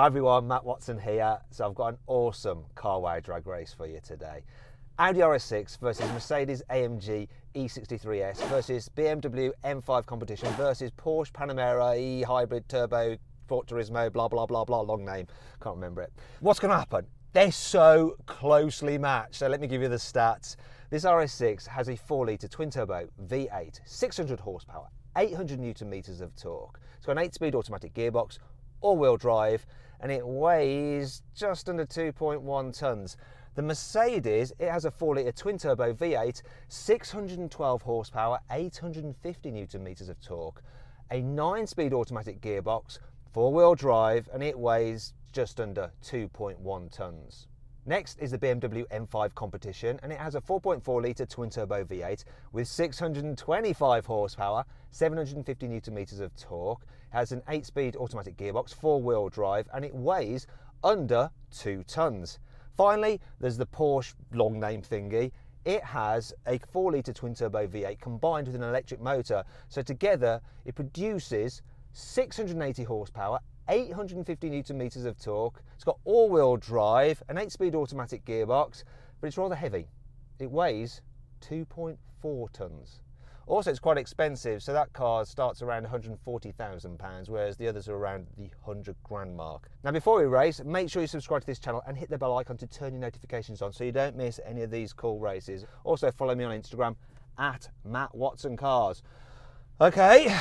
Hi everyone, Matt Watson here. So I've got an awesome car wow drag race for you today. Audi RS6 versus Mercedes AMG E63 versus Bmw M5 Competition versus Porsche Panamera E Hybrid Turbo Sport Turismo, blah blah blah blah, long name, can't remember it. What's going to happen? They're so closely matched, so let me give you the stats. This RS6 has a 4-litre twin-turbo V8, 600 horsepower, 800 newton meters of torque. It's got an 8-speed automatic gearbox, all-wheel drive, and it weighs just under 2.1 tonnes. The Mercedes, it has a 4-litre twin-turbo V8, 612 horsepower, 850 newton meters of torque, a 9-speed automatic gearbox, 4-wheel drive, and it weighs just under 2.1 tonnes. Next is the Bmw M5 Competition, and it has a 4.4-litre twin-turbo V8 with 625 horsepower, 750 newton meters of torque. It has an 8-speed automatic gearbox, 4-wheel drive, and it weighs under 2 tonnes. Finally, there's the Porsche long name thingy. It has a 4-litre twin-turbo V8 combined with an electric motor, so together it produces 680 horsepower, 850 newton meters of torque. It's got all-wheel drive, an 8-speed automatic gearbox, but it's rather heavy. It weighs 2.4 tonnes. Also, it's quite expensive, so that car starts around £140,000, whereas the others are around the 100 grand mark. Now, before we race, make sure you subscribe to this channel and hit the bell icon to turn your notifications on so you don't miss any of these cool races. Also, follow me on Instagram at MattWatsonCars. Okay,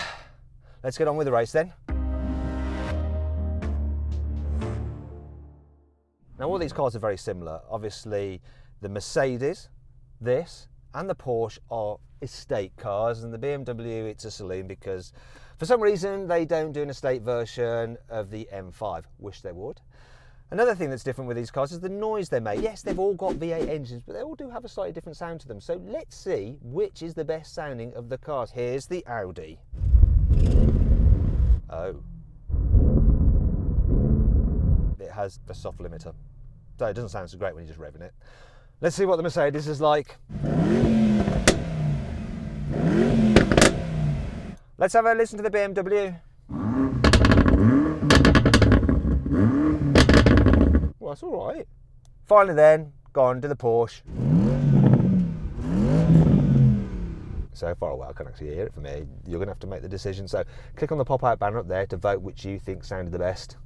let's get on with the race then. Now, all these cars are very similar. Obviously, the Mercedes, this, and the Porsche are estate cars, and the BMW, it's a saloon because for some reason they don't do an estate version of the M5. Wish they would. Another thing that's different with these cars is the noise they make. Yes, they've all got V8 engines, but they all do have a slightly different sound to them. So let's see which is the best sounding of the cars. Here's the Audi. Oh. It has a soft limiter, so it doesn't sound so great when you're just revving it. Let's see what the Mercedes is like. Let's have a listen to the BMW. Well, that's all right. Finally then, go on to the Porsche. So far away I can't actually hear it from here. You're going to have to make the decision. So click on the pop-out banner up there to vote which you think sounded the best.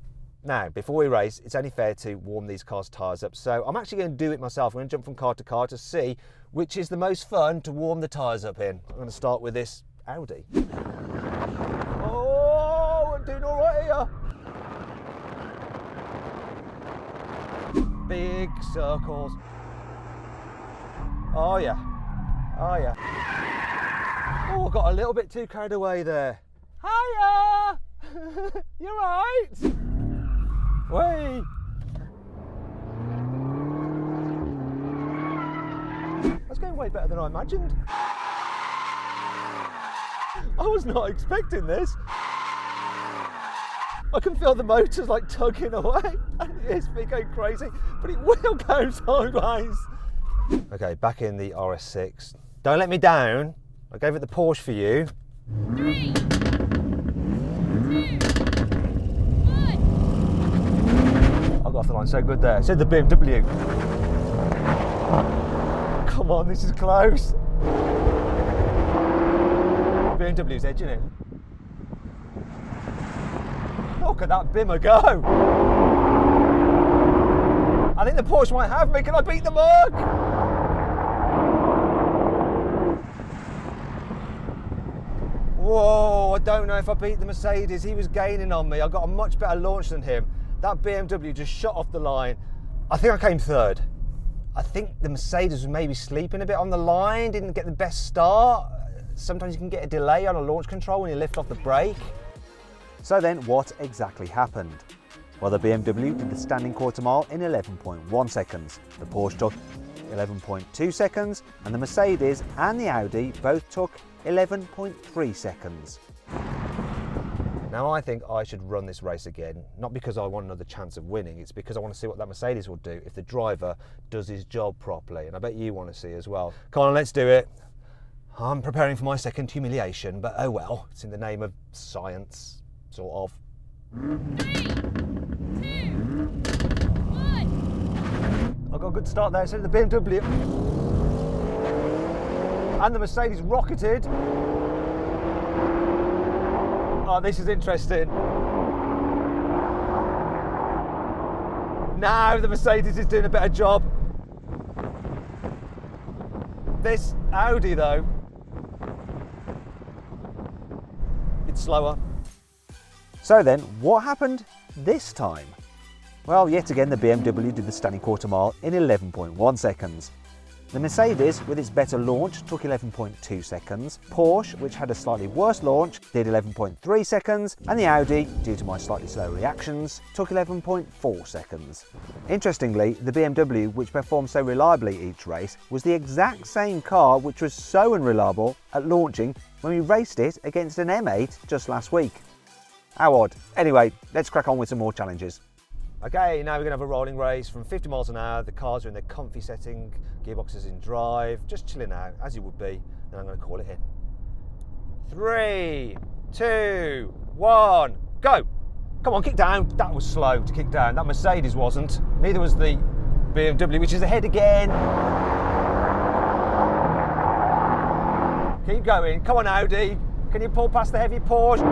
Now, before we race, it's only fair to warm these cars' tyres up. So I'm actually going to do it myself. I'm going to jump from car to car to see which is the most fun to warm the tyres up in. I'm going to start with this Audi. Oh, I'm doing all right here. Big circles. Oh yeah, oh yeah. Oh, I got a little bit too carried away there. Hiya! You're right. Way. That's going way better than I imagined. I was not expecting this. I can feel the motors like tugging away, and it's been going crazy, but it will go sideways. Okay, back in the RS6. Don't let me down. I gave it the Porsche for you. 3, 2, 1. I got off the line so good there. Said the BMW. Come on, this is close. The BMW's edging it. Look at that Bimmer go. I think the Porsche might have me. Can I beat the Merc? Whoa, I don't know if I beat the Mercedes. He was gaining on me. I got a much better launch than him. That BMW just shot off the line. I think I came third. I think the Mercedes was maybe sleeping a bit on the line, didn't get the best start. Sometimes you can get a delay on a launch control when you lift off the brake. So then, what exactly happened? Well, the BMW did the standing quarter mile in 11.1 seconds. The Porsche took 11.2 seconds, and the Mercedes and the Audi both took 11.3 seconds. Now I think I should run this race again, not because I want another chance of winning, it's because I want to see what that Mercedes will do if the driver does his job properly, and I bet you want to see as well. Come on, let's do it. I'm preparing for my second humiliation, but oh well, it's in the name of science, sort of. 3, 2, good start there. So the BMW and the Mercedes rocketed. Oh, this is interesting. Now the Mercedes is doing a better job. This Audi though, it's slower. So then, what happened this time? Well, yet again the BMW did the standing quarter mile in 11.1 seconds. The Mercedes, with its better launch, took 11.2 seconds. Porsche, which had a slightly worse launch, did 11.3 seconds. And the Audi, due to my slightly slow reactions, took 11.4 seconds. Interestingly, the BMW, which performed so reliably each race, was the exact same car which was so unreliable at launching when we raced it against an M8 just last week. How odd. Anyway, let's crack on with some more challenges. Okay, now we're going to have a rolling race from 50 miles an hour. The cars are in their comfy setting, gearboxes in drive, just chilling out, as you would be. Then I'm going to call it in. 3, 2, 1, go! Come on, kick down. That was slow to kick down. That Mercedes wasn't. Neither was the BMW, which is ahead again. Keep going. Come on, Audi. Can you pull past the heavy Porsche?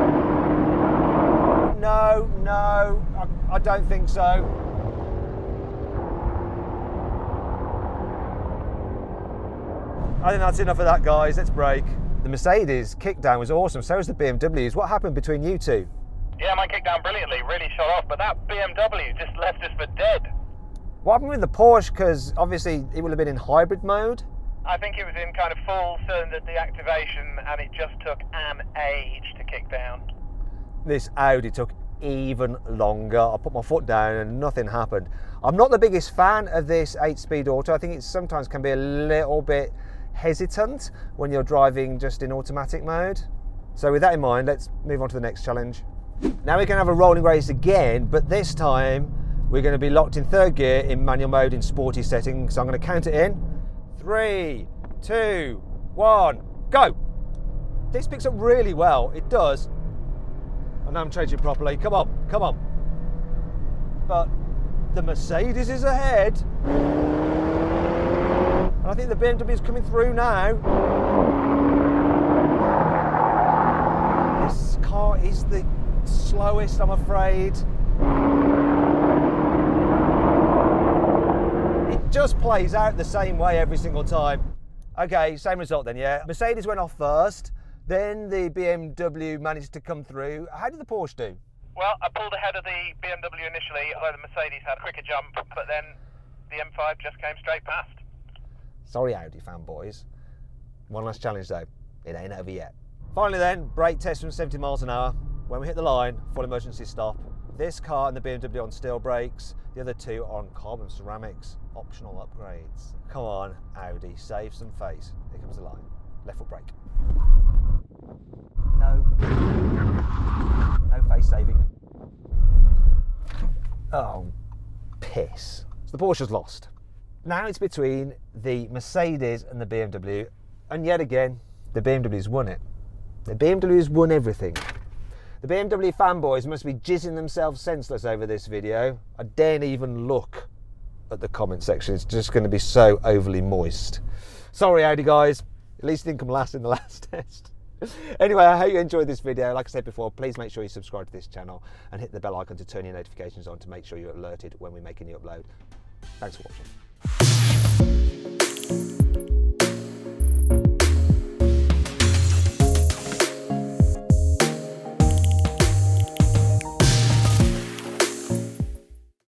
No, I don't think so. I think that's enough of that, guys. Let's break. The Mercedes kickdown was awesome. So was the BMW's. What happened between you two? Yeah, mine kicked down brilliantly, really shot off, but that BMW just left us for dead. What happened with the Porsche? Because obviously it would have been in hybrid mode. I think it was in kind of full cylinder deactivation, and it just took an age to kick down. This Audi took even longer. I put my foot down and nothing happened. I'm not the biggest fan of this 8-speed auto. I think it sometimes can be a little bit hesitant when you're driving just in automatic mode. So with that in mind, let's move on to the next challenge. Now we're going to have a rolling race again, but this time we're going to be locked in third gear in manual mode in sporty settings. So I'm going to count it in. 3, 2, 1, go! This picks up really well. It does. And I'm changing properly. Come on, come on. But the Mercedes is ahead. And I think the BMW is coming through now. This car is the slowest, I'm afraid. It just plays out the same way every single time. Okay, same result then, yeah. Mercedes went off first. Then the BMW managed to come through. How did the Porsche do? Well, I pulled ahead of the BMW initially, although the Mercedes had a quicker jump, but then the M5 just came straight past. Sorry, Audi fanboys. One last challenge though. It ain't over yet. Finally then, brake test from 70 miles an hour. When we hit the line, full emergency stop. This car and the BMW on steel brakes, the other two on carbon ceramics, optional upgrades. Come on, Audi, save some face. Here comes the line. Left foot brake. No face saving. Oh, piss. So the Porsche's lost. Now it's between the Mercedes and the BMW, and yet again, the BMW's won it. The BMW's won everything. The BMW fanboys must be jizzing themselves senseless over this video. I daren't even look at the comment section. It's just going to be so overly moist. Sorry, Audi guys. At least it didn't come last in the last test. Anyway, I hope you enjoyed this video. Like I said before, please make sure you subscribe to this channel and hit the bell icon to turn your notifications on to make sure you're alerted when we make a new upload. Thanks for watching.